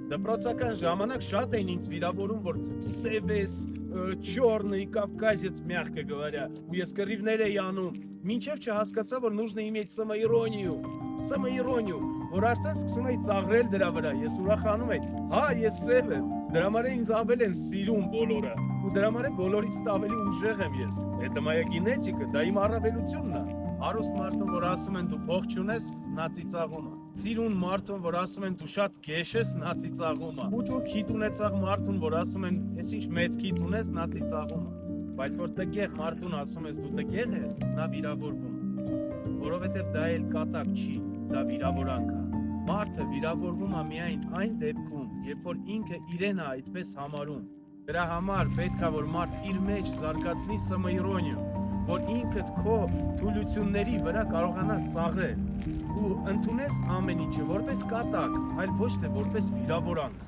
Դպրոցական ժամանակ շատ էին ինձ վիրավորում, որ սև ես, черный, кавказец, мягко говоря, ու ես կռիվներ էի անում, մինչև չհասկացա, որ нужно иметь самоиронию, որ արդեն սկսում էի ծաղրել դրա վրա, ես ուրախանում էի, հա, ես սև եմ, դրա համար ինձ ավել են սիրում բոլորը, ու դրա համար բոլորից ավելի ուժեղ եմ ես, это моя генетика, դա իմ առավելությունն է, Արուստ մարդուն, որ ասում են դու փող չունես, նա ծիծաղում է։ Սիրուն մարդուն, որ ասում են դու շատ գեշ ես, նա ծիծաղում է։ Ու քիթ ունեցող մարդուն, որ ասում են, ես ինչ մեծ քիթ ունես, նա ծիծաղում է։ Բայց որ տգեղ մարդուն ասում ես դու տգեղ ես, նա վիրավորվում է։ Որովհետև դա էլ կատակ չի, դա վիրավորանք է։ Մարդը վիրավորվում է միայն այն դեպքում, երբ որ ինքը իրեն է այդպես համարում։ Դրա համար պետք է որ մարդ իր մեջ զարգացնի самоиронию, որ ինքդ քո թուլությունների վրա կարողանաս ծաղրել ու ընդունես ամեն ինչը որպես կատակ, այլ ոչ թե որպես վիրավորանք։